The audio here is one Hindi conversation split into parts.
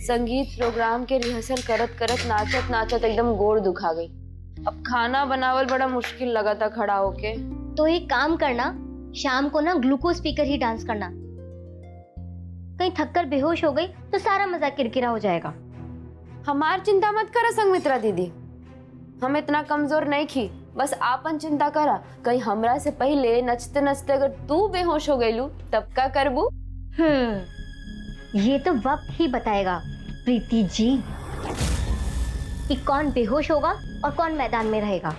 संगीत प्रोग्राम के रिहर्सल करत करत नाचत नाचत एकदम गोड़ दुखा गई। अब खाना बनावल बड़ा मुश्किल लगा था खड़ा होके। तो एक काम करना, शाम को ना ग्लूकोज पीकर ही डांस करना। कहीं थककर बेहोश हो गई तो सारा मजा किरकिरा हो जाएगा। हमार चिंता मत करा संगमित्रा दीदी, हम इतना कमजोर नहीं थी। बस आपन चिंता करा, कहीं हमरा से पहले नचते नचते अगर तू बेहोश हो गईलू तब का करबू? ये तो वक्त ही बताएगा प्रीति जी कि कौन बेहोश होगा और कौन मैदान में रहेगा।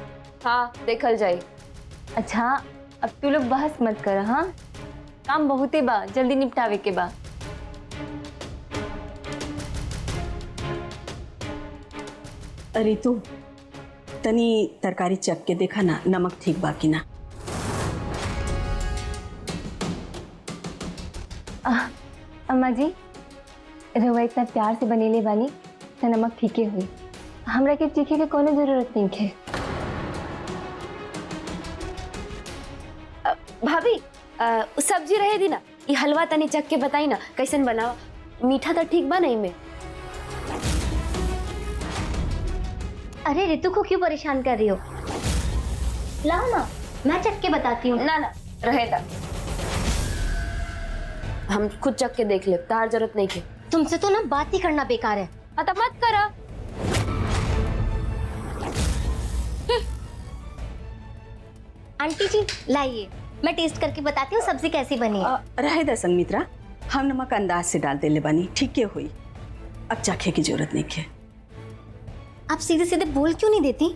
हाँ, देखल जाए। अच्छा, अब तू लोग बहस मत कर। हाँ, काम बहुते बा, जल्दी निपटावे के बा। अरे तू तनी तरकारी चख के देखा ना, नमक ठीक बाकी ना। अम्मा जी, रवा इतना प्यार से बनेले बानी तो नमक ठीके हुई। हमरा के चीखे के कोनो जरूरत नहीं है। भाभी, सब्जी रहे दी ना, ये हलवा तनी चख के बताई ना कैसन बनावा। मीठा तो ठीक बा नहीं में? अरे ऋतु को क्यों परेशान कर रही हो? लाओ ना, मैं चख के बताती हूँ। ना ना, रहेगा, हम खुद चख के देख ले, तार जरूरत नहीं है। तुमसे तो ना बात ही करना बेकार है। हाँ तो मत करा। आंटी जी लाइए, मैं टेस्ट करके बताती हूँ सब्जी कैसी बनी है। रहे दा संगमित्रा, हम नमक अंदाज से डाल देले बानी, ठीक है हुई। अब चखे की जरूरत नहीं है। आप सीधे सीधे बोल क्यों नहीं देती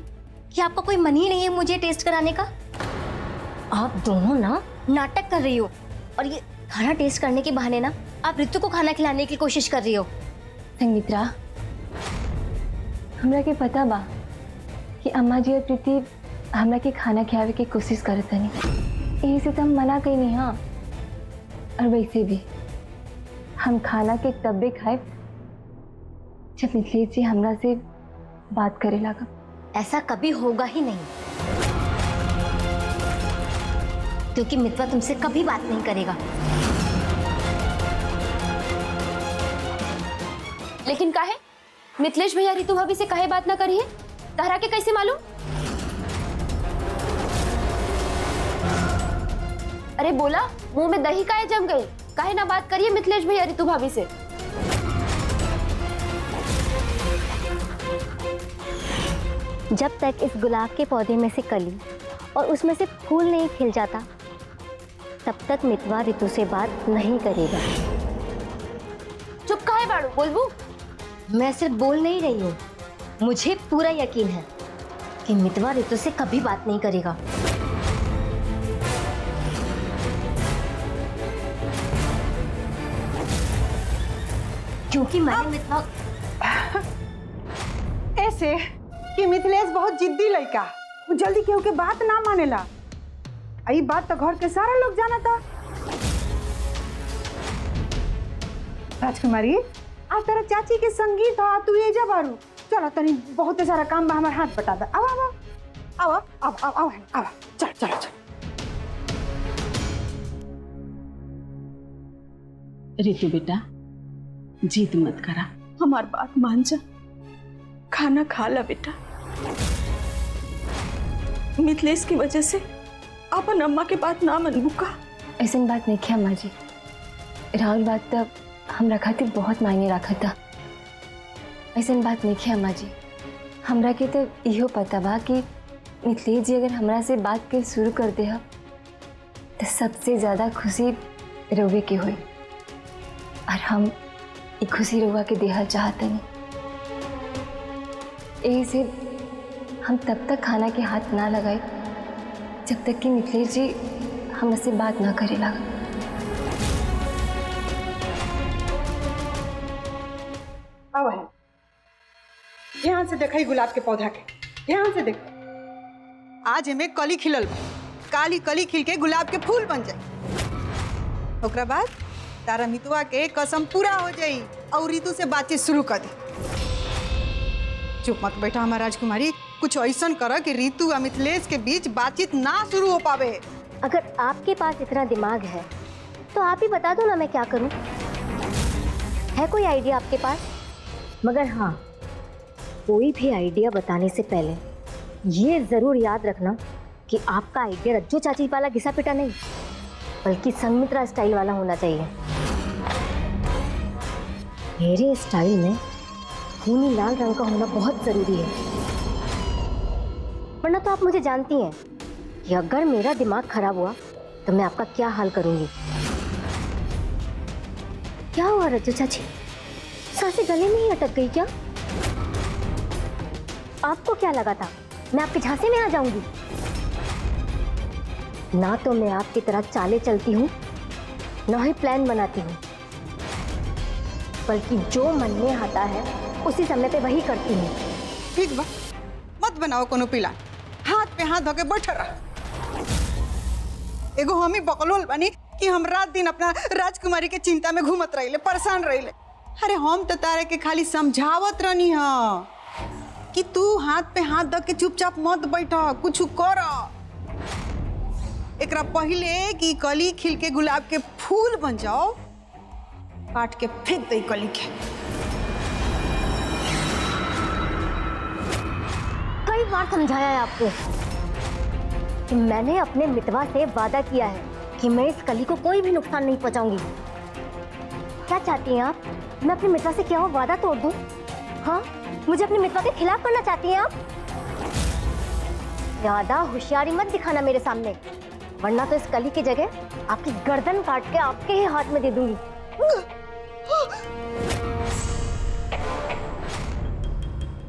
कि आपका कोई मन ही नहीं है मुझे टेस्ट कराने का? आप दोनों ना नाटक कर रही हो, और ये खाना टेस्ट करने के बहाने ना आप ऋतु को खाना खिलाने की कोशिश कर रही हो। संगीत्रा, हमरा के पता बा कि अम्मा जी और प्रीति हमरा के खाना खिलावे की कोशिश करत हनी, यही से तो हम मना कही नहीं। हाँ, और वैसे भी हम खाना के तब्बे खाए जब मिथिलेश जी हमरा से बात करे लगा। ऐसा कभी होगा ही नहीं, क्योंकि मितवा तुमसे कभी बात नहीं करेगा। लेकिन काहे मिथिलेश भैया ऋतु भाभी से काहे बात ना करिए? तहरा के कैसे मालूम? अरे बोला, मुंह में दही काहे जम गई? काहे ना बात करिए मिथिलेश भैया ऋतु भाभी से? जब तक इस गुलाब के पौधे में से कली और उसमें से फूल नहीं खिल जाता, तब तक मितवा ऋतु से बात नहीं करेगा। चुप काहे बाड़ू, बोलबू? मैं सिर्फ बोल नहीं रही हूँ, मुझे पूरा यकीन है कि मितवा ऋतु से कभी बात नहीं करेगा। क्योंकि मैंने मितवा ऐसे कि मिथिलेश बहुत जिद्दी लड़का, वो जल्दी केहू के बात ना मानेला। आई बात तो घर के सारा लोग जाना था। राजकुमारी, आज तेरा चाची के संगीत हो, तू ये जा बारू। चलो तनी बहुत सारा काम बा, हमारे हाथ बटा दे। आओ आओ आओ आओ आओ आओ आओ, चल चलो चल। ऋतु बेटा, जीत मत करा, हमार बात मान जा, खाना खा ला बेटा। मिथिलेश की वजह से अपन अम्मा के बात ना मनबू का? ऐसा बात नहीं है अम्मा जी, राहुल बात तब हमरा खातिर बहुत मायने रखा था। ऐसा बात नहीं है अम्मा जी, हमरा के तो इहो पता बा कि मिथिलेश जी अगर हमरा से बात के शुरू कर दे तो सबसे ज़्यादा खुशी रोवे के हुई, और हम ये खुशी रोवा के देहल चाहते नहीं। यही से हम तब तक खाना के हाथ ना लगाए जब तक कि मिथिलेश जी हमसे बात ना करे लगा। आओ है, ध्यान से देखा गुलाब के पौधा के, ध्यान से देखो। आज हमें कली खिलल बा, काली कली खिल के गुलाब के फूल बन जाए। ओकरा बाद तारा मितवा के कसम पूरा हो जाई और ऋतु से बातचीत शुरू कर दी। चुप मत बैठा हमारा राजकुमारी, कुछ ऐसा कर कि ऋतु और मिथिलेश के बीच बातचीत ना शुरू हो पावे। अगर आपके पास इतना दिमाग है तो आप ही बता दो ना मैं क्या करूं। है कोई आइडिया आपके पास? मगर हाँ, कोई भी आइडिया बताने से पहले ये ज़रूर याद रखना कि आपका आइडिया रज्जू चाची वाला घिसा पिटा नहीं, बल्कि संगमित्रा स्टाइल वाला होना चाहिए। मेरे स्टाइल में खूनी लाल रंग का होना बहुत ज़रूरी है, वरना तो आप मुझे जानती हैं कि अगर मेरा दिमाग खराब हुआ तो मैं आपका क्या हाल करूंगी। क्या हुआ रज्जू चाची, सांसें गले में ही अटक गई क्या? आपको क्या लगा था मैं आपके झांसे में आ जाऊंगी? ना तो मैं आपकी तरह चाले चलती हूँ, ना ही प्लान बनाती हूँ, बल्कि जो मन में आता है उसी समय पे वही करती हूँ। ठीक बा, मत बनाओ कोनो प्लान, हाथ पे हाथ धोके बैठ रहा। एगो हम ही बकलोल बनी कि हम रात दिन अपना राजकुमारी के चिंता में घूमत रहिले, परेशान रहिले। अरे हम तो तारे के खाली समझावत रहनी है कि तू हाथ पे हाथ धो के चुपचाप मत बैठ, कुछ कर। एकरा पहले कि कली खिल के गुलाब के फूल बन जाओ, काट के फेंक दे कली के। कई बार समझाया है आपको कि मैंने अपने मितवा से वादा किया है कि मैं इस कली को कोई भी नुकसान नहीं पहुंचाऊंगी। क्या चाहती हैं आप, मैं अपने मितवा से क्या हो वादा तोड़ दूं? हाँ, मुझे अपने मितवा के खिलाफ करना चाहती हैं आप? ज्यादा होशियारी मत दिखाना मेरे सामने, वरना तो इस कली की जगह आपकी गर्दन काट के आपके ही हाथ में दे दूंगी।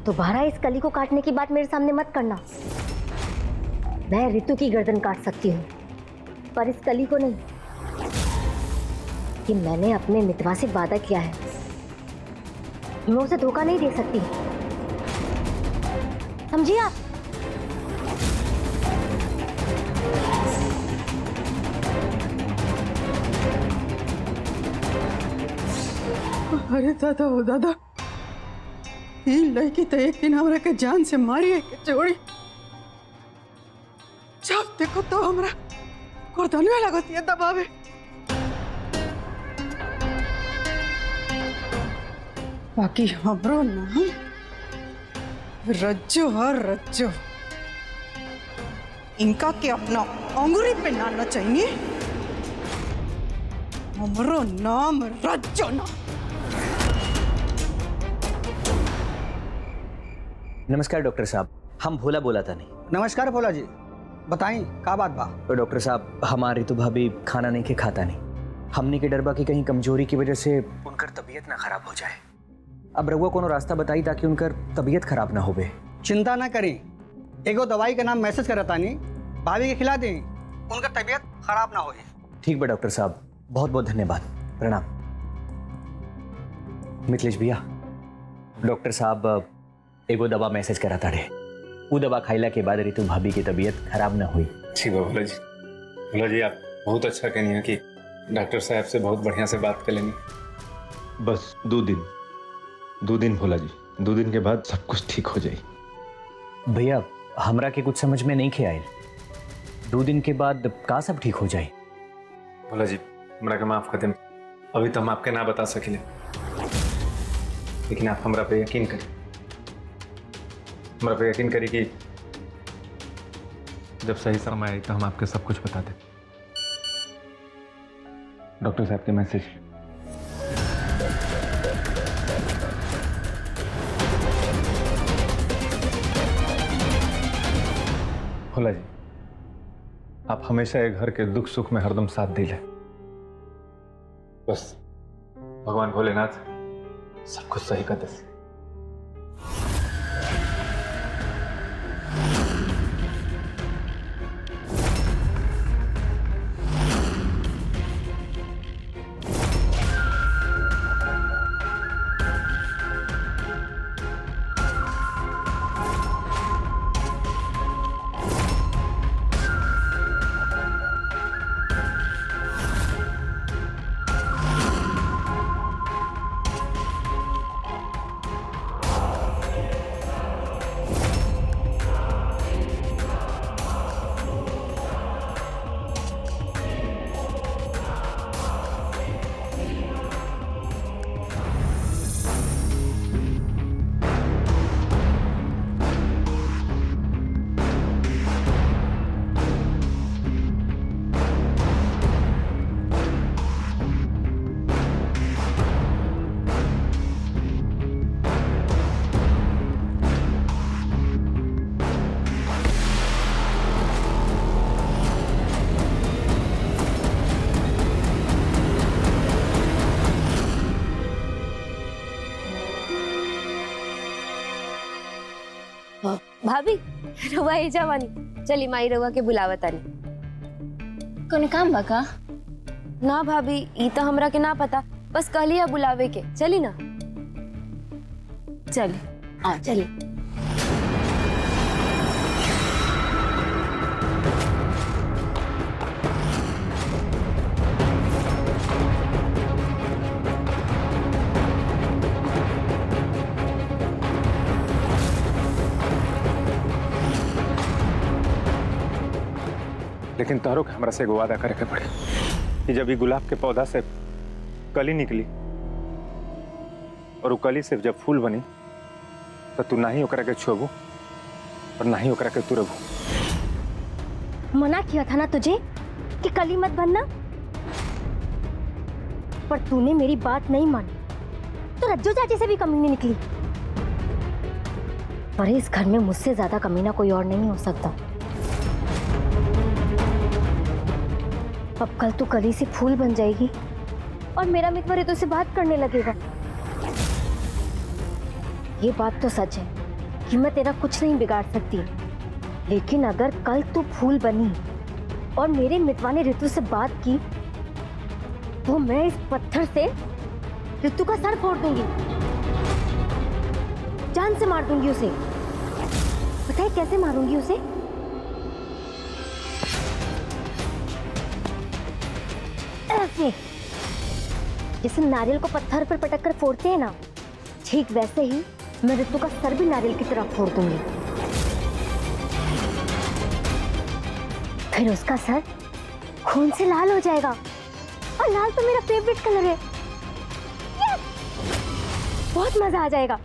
दोबारा इस कली को काटने की बात मेरे सामने मत करना। मैं ऋतु की गर्दन काट सकती हूँ, पर इस कली को नहीं, कि मैंने अपने मितवा से वादा किया है, मैं उसे धोखा नहीं दे सकती। समझिए आप? अरे दादा, वो दादा, ये लड़की तो एक दिन हमरा के जान से मारी है के छोड़ी। जब देखो तो हमरा गर्दन में लगती है दबावे। बाकी हमरो नाम रज्जू है, रज्जू। इनका के अपना अंगूरी पे नाना चाहिए। हमरो नाम रज्जू ना। नमस्कार डॉक्टर साहब, हम भोला बोला था नहीं। नमस्कार भोला जी, बताई का बात बा? तो डॉक्टर साहब, हमारी तो भाभी खाना नहीं के खाता नहीं। हमने के डरबा की कहीं कमजोरी की वजह से उनकर तबीयत ना खराब हो जाए। अब रघुआ कोनो रास्ता बताई ताकि उनकर तबीयत खराब ना होवे। चिंता ना करी, एगो दवाई का नाम मैसेज करता नहीं, भाभी के खिला दी, उनका तबीयत खराब ना हो। ठीक बा डॉक्टर साहब, बहुत बहुत धन्यवाद, प्रणाम। मिथिलेश भैया, डॉक्टर साहब एगो दवा मैसेज करा था रे, वो दवा खाइला के बाद ऋतु भाभी की तबीयत खराब ना हुई। ठीक है भोला जी। भोला जी, आप बहुत अच्छा कहनी है कि डॉक्टर साहब से बहुत बढ़िया से बात कर लेनी। बस 2 दिन भोला जी, 2 दिन के बाद सब कुछ ठीक हो जाए। भैया, हमरा के कुछ समझ में नहीं खे आए, 2 दिन के बाद का सब ठीक हो जाए? भोला जी, हमरा के माफ कर दें, अभी तो हम आपके ना बता सकिले, लेकिन आप हमरा पे यकीन करें, हमरा पे यकीन करी कि जब सही समय आए तो हम आपके सब कुछ बता दें। डॉक्टर साहब के मैसेज। भोला जी, आप हमेशा ये घर के दुख सुख में हरदम साथ दिले। बस भगवान भोलेनाथ सब कुछ सही कर दे। भाभी रवा ए जवानी चली माई रवा के बुलावत आनी। कोनो काम बा का? ना भाभी ई तो हमरा के ना पता, बस कहलिया बुलावे के। चली ना, चली आ चली। लेकिन तारो के हमरा से एगो वादा करे के पड़े कि जब ये गुलाब के पौधा से कली निकली और वो कली से जब फूल बनी तो तू ना ही ओकरा के छुबू और ना ही ओकरा के तुरबू। मना किया था ना तुझे कि कली मत बनना, पर तूने मेरी बात नहीं मानी तो रज्जू चाची से भी कमीनी निकली। पर इस घर में मुझसे ज्यादा कमीना कोई और नहीं हो सकता। अब कल तू कली से फूल बन जाएगी और मेरा मित्र ऋतु से बात करने लगेगा। ये बात तो सच है कि मैं तेरा कुछ नहीं बिगाड़ सकती, लेकिन अगर कल तू फूल बनी और मेरे मितवा ने ऋतु से बात की तो मैं इस पत्थर से ऋतु का सर फोड़ दूंगी, जान से मार दूंगी उसे। पता है कैसे मारूंगी उसे? ऐसे, जैसे नारियल को पत्थर पर पटक कर फोड़ते हैं ना, ठीक वैसे ही मैं ऋतु का सर भी नारियल की तरह फोड़ दूंगी। फिर उसका सर खून से लाल हो जाएगा, और लाल तो मेरा फेवरेट कलर है। Yes! बहुत मजा आ जाएगा।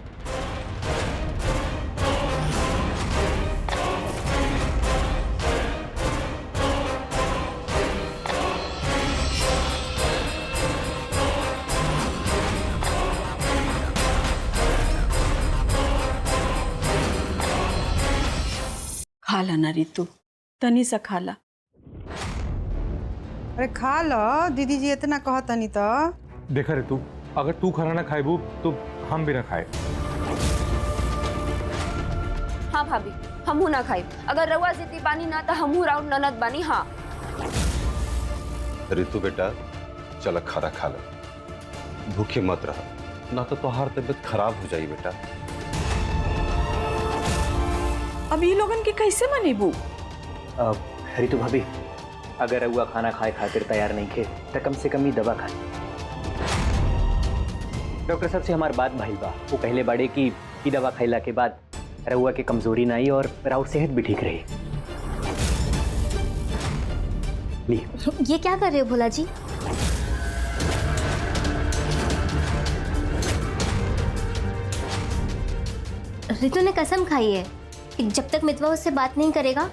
खाला ना रितु, तनी सा खाला। अरे खा लो, दीदी जी इतना कहतनी तो। देखा रे तू, अगर तू खाना ना खाएबू तो हम भी ना खाए। हाँ भाभी हमहू ना खाई, अगर रवा जितनी बानी ना तो हमहू राउंड ननद बानी। हाँ रितु बेटा चल खाना खा ले, भूखे मत रहा ना तो तुम्हार तबीयत खराब हो जाई बेटा। अब ये लोगन के कैसे मनेबू? रितु भाभी अगर रउआ खाना खाए खातिर तैयार नहीं खे तो कम से कम ही दवा खाए। डॉक्टर साहब से हमार बात भइल बा, वो कहले बाड़े कि ई दवा खैला के बाद रउआ के कमजोरी ना आई और राउर सेहत भी ठीक रही। ली। ये क्या कर रहे हो भोला जी? रितु ने कसम खाई है कि जब तक मितवा उससे बात नहीं करेगा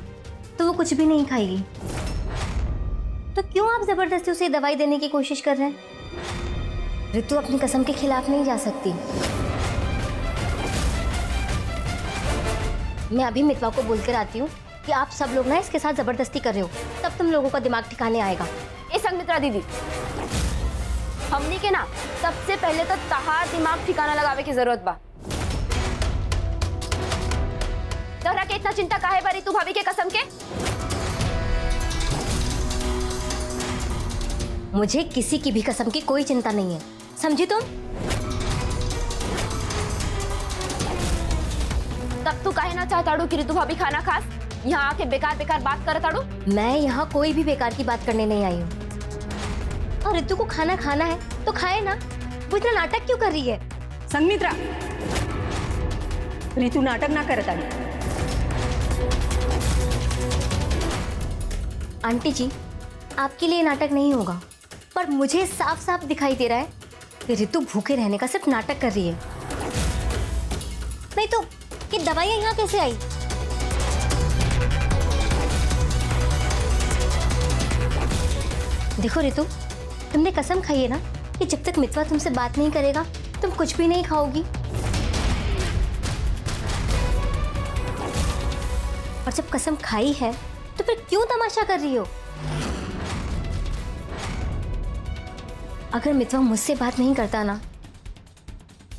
तो वो कुछ भी नहीं खाएगी। तो क्यों आप जबरदस्ती उसे दवाई देने की कोशिश कर रहे हैं? रितु अपनी कसम के खिलाफ नहीं जा सकती। मैं अभी मितवा को बोलकर आती हूँ कि आप सब लोग ना इसके साथ जबरदस्ती कर रहे हो, तब तुम लोगों का दिमाग ठिकाने आएगा। ए संगमित्रा दीदी, हमनी के ना सबसे पहले तो तहार दिमाग ठिकाना लगावे की जरूरत बा। तोहरा के इतना चिंता काहे बा रितु भाभी के कसम के? मुझे किसी की भी कसम की कोई चिंता नहीं है, समझी तुम? तब तू काहे ना चाहताड़ू कि रितु भाभी खाना खास, यहाँ आके बेकार बेकार बात करताड़ू? मैं यहाँ कोई भी बेकार की बात करने नहीं आई हूँ। और रितु को खाना खाना है तो खाए ना, वो इतना नाटक क्यों कर रही है? संगमित्रा, रितु नाटक ना करता। आंटी जी, आपके लिए नाटक नहीं होगा, पर मुझे साफ साफ दिखाई दे रहा है कि रितु भूखे रहने का सिर्फ नाटक कर रही है। नहीं तो ये दवाइयाँ यहाँ कैसे आई? देखो रितु, तुमने कसम खाई है ना कि जब तक मितवा तुमसे बात नहीं करेगा तुम कुछ भी नहीं खाओगी। और जब कसम खाई है तो फिर क्यों तमाशा कर रही हो? अगर मितवा मुझसे बात नहीं करता ना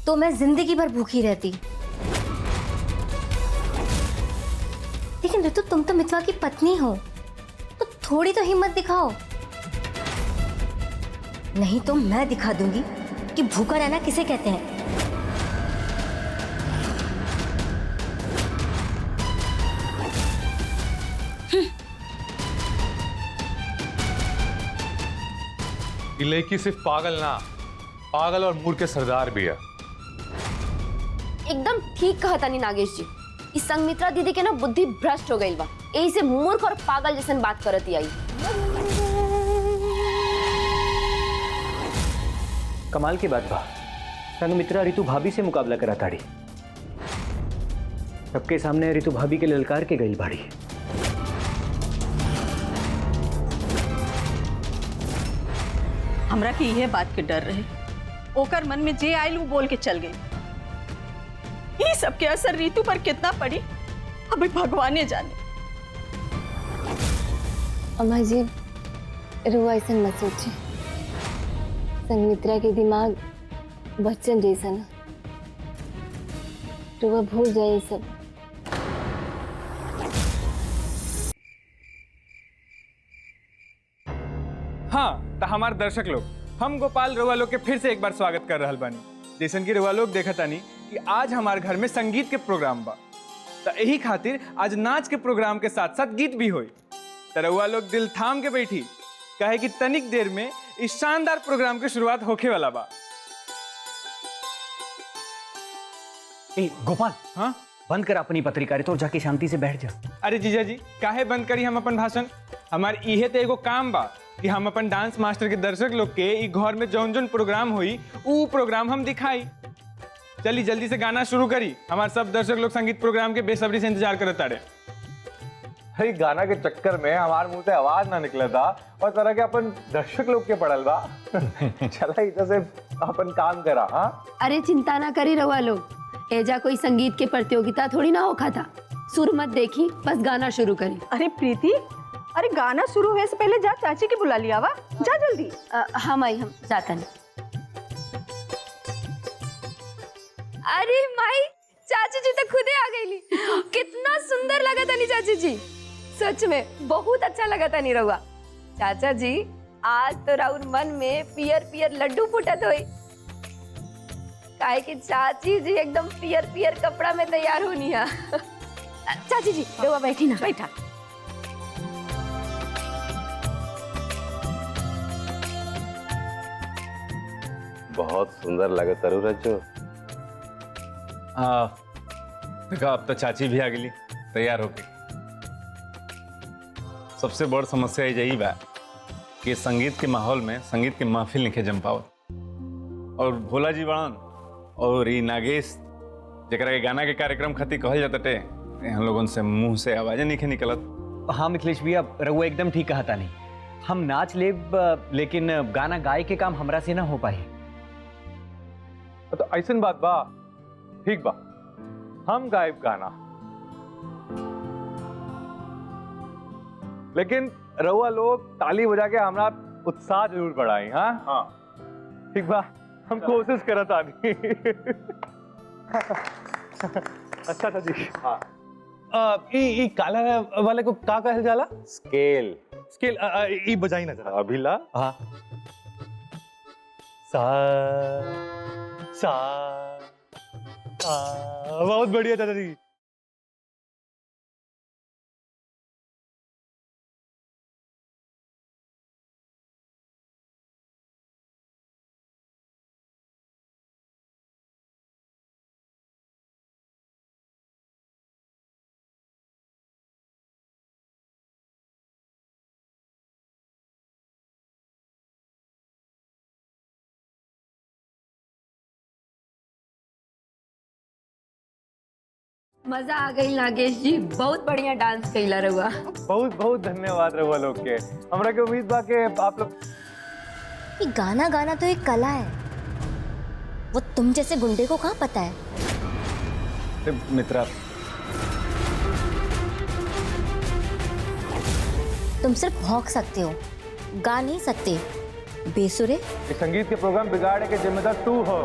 तो मैं जिंदगी भर भूखी रहती। लेकिन ऋतु तुम तो मितवा की पत्नी हो, तो थोड़ी तो हिम्मत दिखाओ, नहीं तो मैं दिखा दूंगी कि भूखा रहना किसे कहते हैं। ये लड़की सिर्फ पागल ना, पागल और मूर्ख के सरदार भी है। एकदम ठीक कहा तानी नागेश जी। इस संगमित्रा दीदी के ना बुद्धि भ्रष्ट हो गई बा, यही से मूर्ख और पागल जैसन बात करती आई। कमाल की बात बा, संगमित्रा ऋतु भाभी से मुकाबला करा ताड़ी। सबके सामने ऋतु भाभी के ललकार के गई बाड़ी। हमरा की यह बात के डर रहे, ओकर मन में जे आयल वो बोल के चल गई। ये सबके असर ऋतु पर कितना पड़ी अभी भगवाने जाने। अम्मा जी, रुआ ऐसा मत सोचिए। संगमित्रा के दिमाग बच्चन जैसा ना, रुआ भूल जाए सब। हाँ, तो हमारे दर्शक लोग, हम गोपाल रउआ लोग के फिर से एक बार स्वागत कर रहल बानी। जैसन की रउआ लोग देखा तानी कि आज हमारे घर में संगीत के प्रोग्राम बा, तो यही खातिर आज नाच के प्रोग्राम के साथ साथ गीत भी होई। तो रउआ लोग दिल थाम के बैठी, कहे कि तनिक देर में इस शानदार प्रोग्राम की शुरुआत होके वाला बा। ए गोपाल, हाँ बंद कर अपनी पत्रकारिता और जाके शांति से बैठ जा। अरे जीजा जी, काहे बंद करी हम अपन भाषण? हमारे इहे तो एगो काम बा कि हम अपन डांस मास्टर के दर्शक लोग के ई घर में जौन जौन प्रोग्राम हुई ऊ प्रोग्राम हम दिखाई। चली जल्दी से गाना शुरू करी, हमारे सब दर्शक लोग संगीत प्रोग्राम के बेसब्री से इंतजार करत ताड़े। अरे गाना के चक्कर में हमारे मुंह से आवाज ना निकला था और तरह के अपन दर्शक लोग के पड़ल बा। चला इधर से अपन काम करा। हाँ, अरे चिंता ना करी रउआ लोग, एजा कोई संगीत के प्रतियोगिता थोड़ी ना होखा था। सुर मत देखी, बस गाना शुरू करी। अरे प्रीति, अरे गाना शुरू होने से पहले जा चाची की बुला लिया वा, जा जल्दी। हम आई, हम जाता नहीं। अरे माई, चाची जी तो खुदे आ गई। कितना सुंदर लगा था नी चाची जी, सच में बहुत अच्छा लगा था नी रउआ। चाचा जी, आज तो राउर मन में पियर पियर लड्डू फूटत होई, काहे कि चाची जी एकदम पियर पियर कपड़ा में तैयार होनी है। चाची जी रउआ बैठी ना। बैठा। बहुत सुंदर लगे तरु रज्जो। देखा, अब तो चाची भी आ गई तैयार होके। सबसे बड़ समस्या यही बा कि संगीत के माहौल में संगीत के महफिल नहीं जम पावत, और भोला जी बड़न और ये नागेश जरा के गाना के कार्यक्रम खातिर कहल जाते, हम लोगों से मुंह से आवाजें नहीं निकलत। हाँ मिथिलेश भैया, रघुआ एकदम ठीक कहा था। नहीं हम नाच लेब, लेकिन गाना गाय के काम हमरा से ना हो पाए। तो ऐसा बात बा, ठीक बा, हम गायब गाना, लेकिन रउआ लोग ताली बजा के हमारा उत्साह जरूर बढ़ाई। हाँ हाँ, ठीक बा, हम कोशिश करत आनी। अच्छा था जी। हाँ, ई काला वाले को का कहल जाला? स्केल। स्केल ई बजाई ना जरा। अभी ला। हाँ, सा सा बहुत बढ़िया चाचा जी। मजा आ गई नागेश जी, बहुत बढ़िया डांस कैला रहुआ। बहुत बहुत धन्यवाद रहुआ लोग के। हमरा के उम्मीद बा के आप लोग। ये गाना गाना तो एक कला है, वो तुम जैसे गुंडे को कहाँ पता है? मित्रा, तुम सिर्फ भौंक सकते हो, गा नहीं सकते। बेसुरे। संगीत के प्रोग्राम बिगाड़ने के जिम्मेदार तू हो।